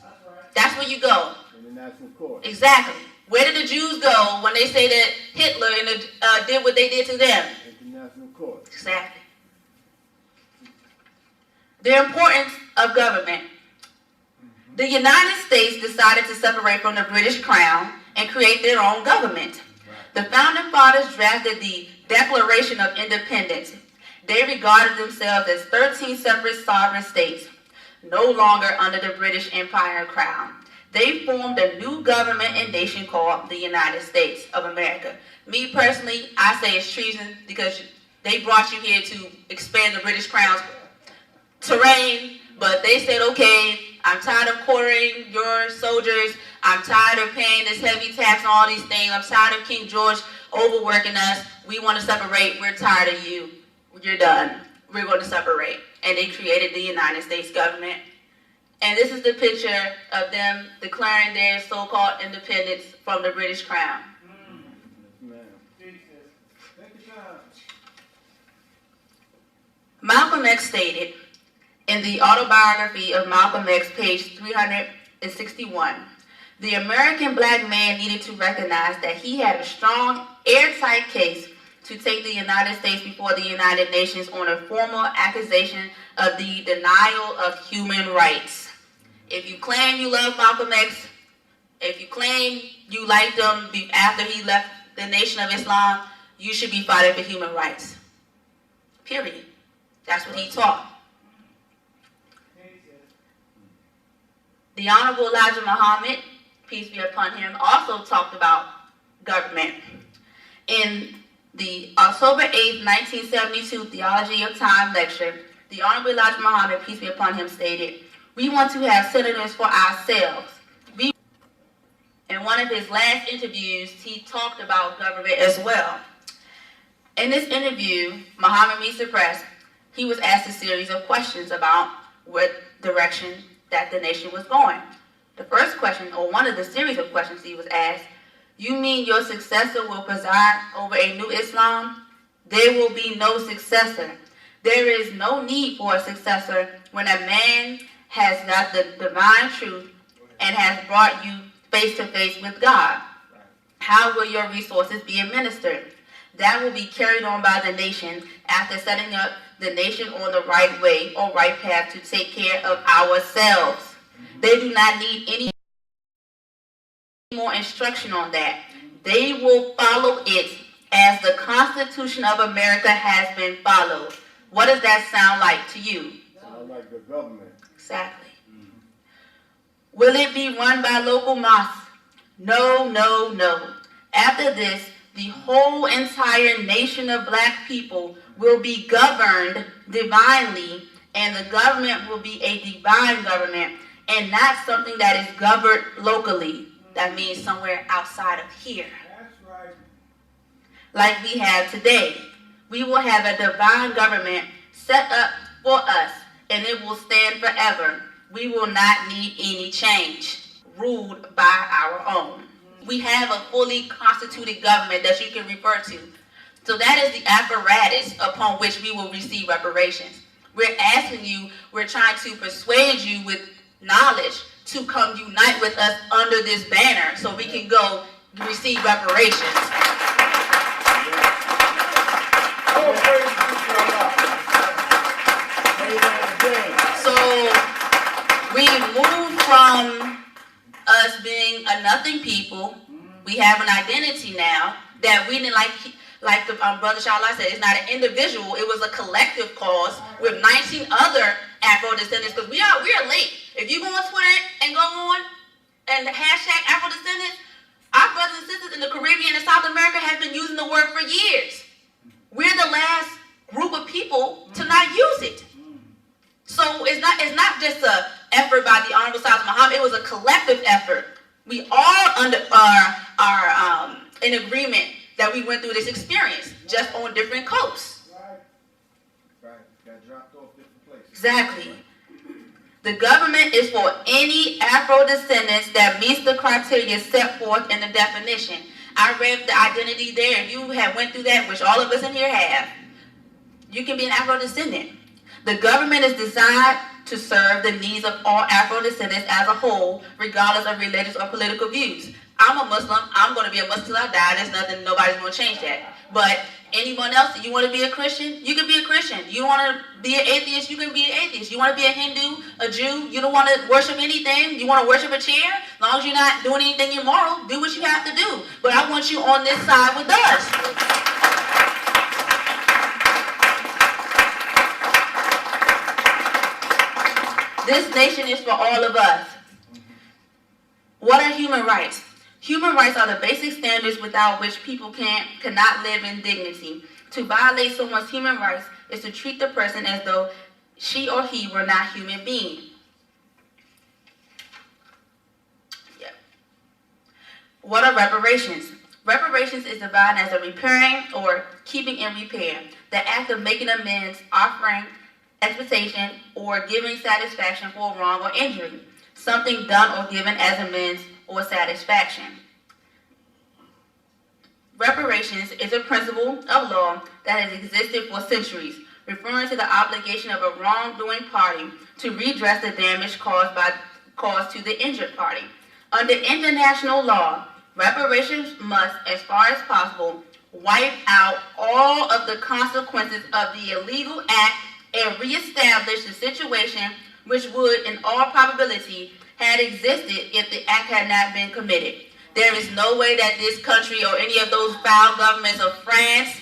That's where you go. International court. Exactly. Where did the Jews go when they say that Hitler did what they did to them? International court. Exactly. The importance of government. The United States decided to separate from the British Crown and create their own government. The Founding Fathers drafted the Declaration of Independence. They regarded themselves as 13 separate sovereign states, no longer under the British Empire crown. They formed a new government and nation called the United States of America. Me personally, I say it's treason because they brought you here to expand the British crown's terrain, but they said, okay, I'm tired of quartering your soldiers. I'm tired of paying this heavy tax on all these things. I'm tired of King George overworking us. We want to separate. We're tired of you. You're done. We're going to separate. And they created the United States government. And this is the picture of them declaring their so-called independence from the British Crown. Malcolm X stated in the autobiography of Malcolm X, page 361, the American black man needed to recognize that he had a strong, airtight case to take the United States before the United Nations on a formal accusation of the denial of human rights. If you claim you love Malcolm X, if you claim you liked him after he left the Nation of Islam, you should be fighting for human rights. Period. That's what he taught. The Honorable Elijah Muhammad, peace be upon him, also talked about government. In the October 8, 1972 Theology of Time lecture, the Honorable Elijah Muhammad, peace be upon him, stated, "We want to have senators for ourselves." In one of his last interviews, he talked about government as well. In this interview, Muhammad meets the press. He was asked a series of questions about what direction that the nation was going. The first question, or one of the series of questions he was asked, "You mean your successor will preside over a new Islam?" There will be no successor. There is no need for a successor when a man has got the divine truth and has brought you face to face with God. How will your resources be administered? That will be carried on by the nation after setting up the nation on the right way or right path to take care of ourselves. They do not need any more instruction on that. They will follow it as the Constitution of America has been followed. What does that sound like to you? Sound like the government. Exactly. Will it be run by local mosques? No, no, no. After this, the whole entire nation of black people will be governed divinely, and the government will be a divine government and not something that is governed locally. That means somewhere outside of here. That's right. Like we have today. We will have a divine government set up for us, and it will stand forever. We will not need any change, ruled by our own. We have a fully constituted government that you can refer to. So that is the apparatus upon which we will receive reparations. We're asking you, we're trying to persuade you with knowledge to come unite with us under this banner so we can go receive reparations. So we move from us being a nothing people. We have an identity now that we didn't like the Brother Shala said, it's not an individual, it was a collective cause with 19 other Afro-descendants, because we are late. If you go on Twitter and go on and hashtag Afro-descendants, our brothers and sisters in the Caribbean and South America have been using the word for years. We're the last group of people to not use it. So it's not just an effort by the Honorable Elijah Muhammad, it was a collective effort. We all are in agreement that we went through this experience, just on different coasts. Right. Got dropped off different places. Exactly. The government is for any Afro-descendants that meets the criteria set forth in the definition. I read the identity there. If you have went through that, which all of us in here have, you can be an Afro-descendant. The government is designed to serve the needs of all Afro-descendants as a whole, regardless of religious or political views. I'm a Muslim. I'm going to be a Muslim till I die. There's nothing, nobody's going to change that. But anyone else, you want to be a Christian? You can be a Christian. You want to be an atheist? You can be an atheist. You want to be a Hindu, a Jew? You don't want to worship anything? You want to worship a chair? As long as you're not doing anything immoral, do what you have to do. But I want you on this side with us. This nation is for all of us. What are human rights? Human rights are the basic standards without which people cannot live in dignity. To violate someone's human rights is to treat the person as though she or he were not a human being. Yeah. What are reparations? Reparations is defined as a repairing or keeping in repair, the act of making amends, offering expectation, or giving satisfaction for a wrong or injury, something done or given as amends or satisfaction. Reparations is a principle of law that has existed for centuries, referring to the obligation of a wrongdoing party to redress the damage caused to the injured party. Under international law, reparations must, as far as possible, wipe out all of the consequences of the illegal act and reestablish the situation which would, in all probability, had existed if the act had not been committed. There is no way that this country or any of those foul governments of France,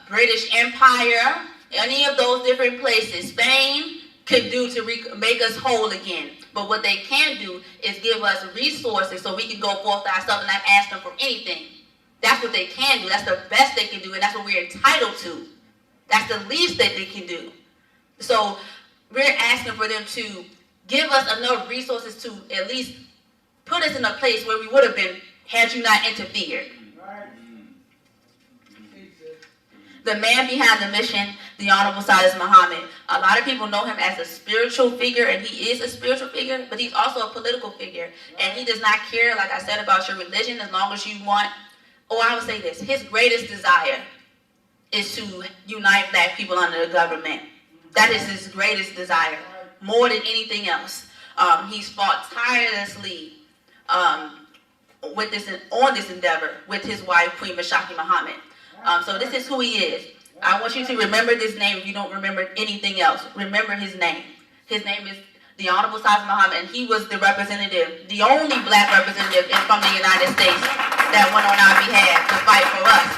British Empire, any of those different places, Spain, could do to make us whole again. But what they can do is give us resources so we can go forth ourselves and not ask them for anything. That's what they can do. That's the best they can do, and that's what we're entitled to. That's the least that they can do. So we're asking for them to give us enough resources to at least put us in a place where we would have been had you not interfered. The man behind the mission, the Honorable Silas Muhammad. A lot of people know him as a spiritual figure, and he is a spiritual figure, but he's also a political figure. And he does not care, like I said, about your religion as long as you want. Or I would say this, his greatest desire is to unite black people under the government. That is his greatest desire, more than anything else. He's fought tirelessly on this endeavor with his wife, Queen Mashaki Muhammad. So this is who he is. I want you to remember this name if you don't remember anything else. Remember his name. His name is the Honorable Silas Muhammad, and he was the representative, the only black representative from the United States that went on our behalf to fight for us.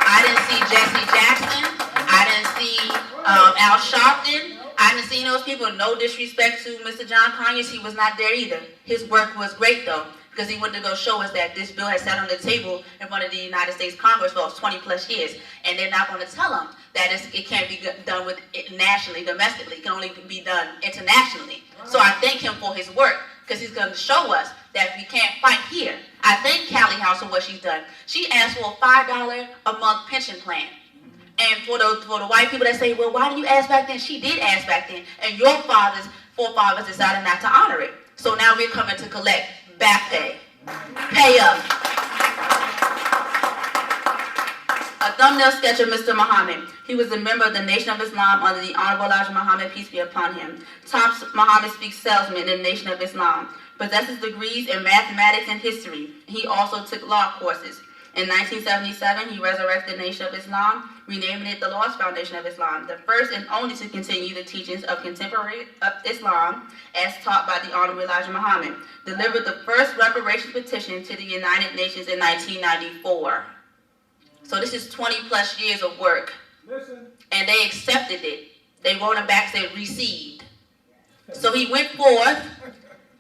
I didn't see Jesse Jackson. I didn't see Al Sharpton. I didn't see those people. No disrespect to Mr. John Conyers. He was not there either. His work was great, though, because he wanted to go show us that this bill has sat on the table in front of the United States Congress for 20 plus years, and they're not going to tell him that it can't be done with nationally, domestically. It can only be done internationally. So I thank him for his work, because he's going to show us that we can't fight here. I thank Callie House for what she's done. She asked for a $5 a month pension plan. And for the white people that say, well, why did you ask back then? She did ask back then, and your forefathers decided not to honor it. So now we're coming to collect back pay. Pay up. A thumbnail sketch of Mr. Muhammad. He was a member of the Nation of Islam under the Honorable Elijah Muhammad, peace be upon him. Top Muhammad speaks salesman in the Nation of Islam. Possesses degrees in mathematics and history. He also took law courses. In 1977, he resurrected the Nation of Islam, renaming it the Lost Foundation of Islam, the first and only to continue the teachings of contemporary Islam as taught by the Honorable Elijah Muhammad. Delivered the first reparations petition to the United Nations in 1994. So this is 20 plus years of work. And they accepted it. They wrote it back, said received. So he went forth,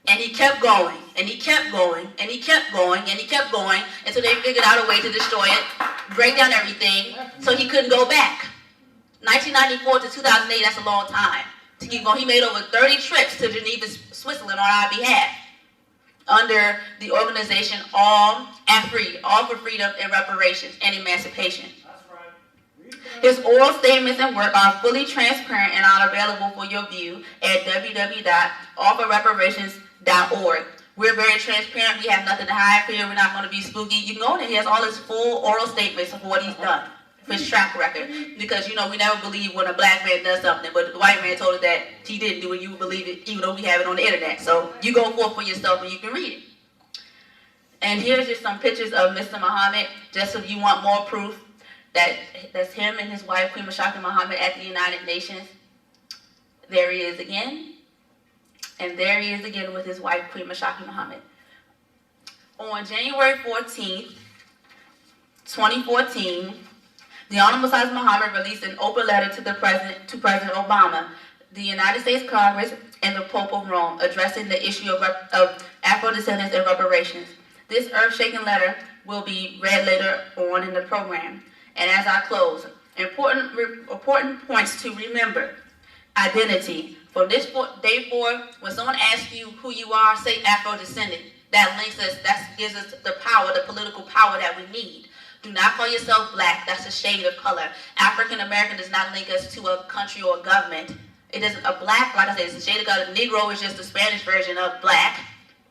and he kept going, and he kept going, and he kept going, and he kept going, until they figured out a way to destroy it, break down everything, so he couldn't go back. 1994 to 2008, that's a long time to keep going. He made over 30 trips to Geneva, Switzerland on our behalf, under the organization All for Freedom and Reparations and Emancipation. His oral statements and work are fully transparent and are available for your view at www.allforreparations.org. We're very transparent. We have nothing to hide here. We're not going to be spooky. You can go in there. He has all his full oral statements of what he's done, his track record. Because, we never believe when a black man does something, but the white man told us that he didn't do it. You would believe it, even though we have it on the internet. So you go forth for yourself and you can read it. And here's just some pictures of Mr. Muhammad, just if you want more proof that that's him and his wife, Queen Mashaki Muhammad, at the United Nations. There he is again. And there he is again with his wife, Queen Mashaki Muhammad. On January 14th, 2014, the Honorable Silas Muhammad released an open letter to President Obama, the United States Congress, and the Pope of Rome, addressing the issue of Afro-descendants and reparations. This earth-shaking letter will be read later on in the program. And as I close, important points to remember. Identity. From this day forward, when someone asks you who you are, say Afro-descendant. That links us, that gives us the power, the political power that we need. Do not call yourself black. That's a shade of color. African American does not link us to a country or a government. It doesn't. A black, like I said, it's a shade of color. Negro is just the Spanish version of black.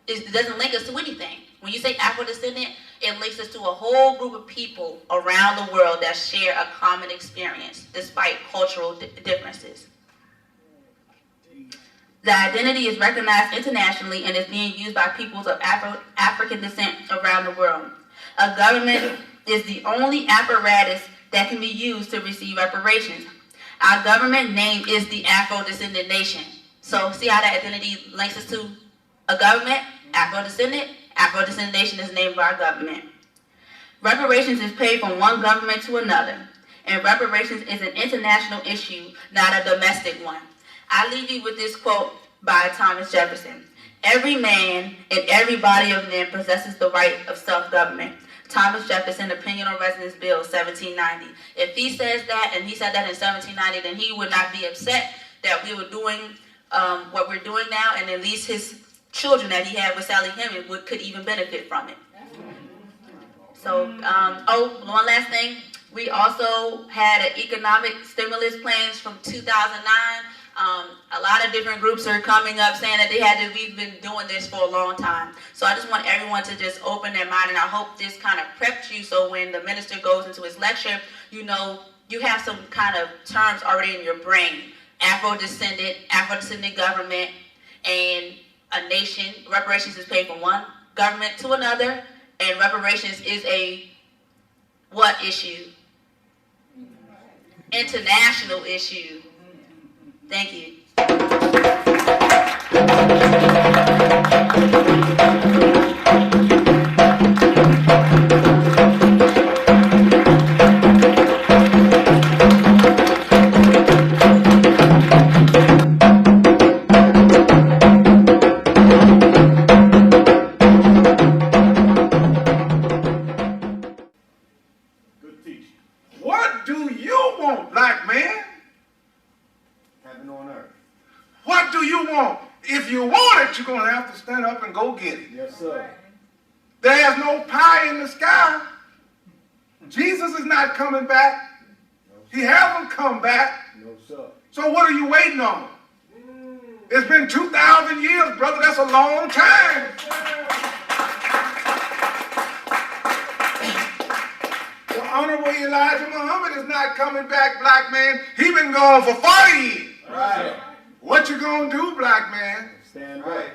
It doesn't link us to anything. When you say Afro-descendant, it links us to a whole group of people around the world that share a common experience, despite cultural differences. The identity is recognized internationally and is being used by peoples of African descent around the world. A government is the only apparatus that can be used to receive reparations. Our government name is the Afro-Descendant Nation. So see how that identity links us to a government? Afro-descendant. Afro-descendant nation is named by our government. Reparations is paid from one government to another. And reparations is an international issue, not a domestic one. I leave you with this quote by Thomas Jefferson. Every man and every body of men possesses the right of self-government. Thomas Jefferson, Opinion on Residence Bill, 1790. If he says that, and he said that in 1790, then he would not be upset that we were doing what we're doing now, and at least his children that he had with Sally Hemings could even benefit from it. So, one last thing. We also had an economic stimulus plans from 2009. A lot of different groups are coming up saying that we've been doing this for a long time. So I just want everyone to just open their mind, and I hope this kind of prepped you so when the minister goes into his lecture, you know, you have some kind of terms already in your brain. Afro-descendant government, and a nation. Reparations is paid from one government to another, and reparations is a what issue? International issue. Thank you. What do you want, black man? Heaven on earth. What do you want? If you want it, you're going to have to stand up and go get it. Yes, sir. There's no pie in the sky. Jesus is not coming back. He hasn't come back. No, sir. So what are you waiting on? It's been 2,000 years, brother. That's a long time. The Honorable Elijah Muhammad is not coming back, black man. He been gone for 40 years. Right. What you gonna do, black man? Stand right.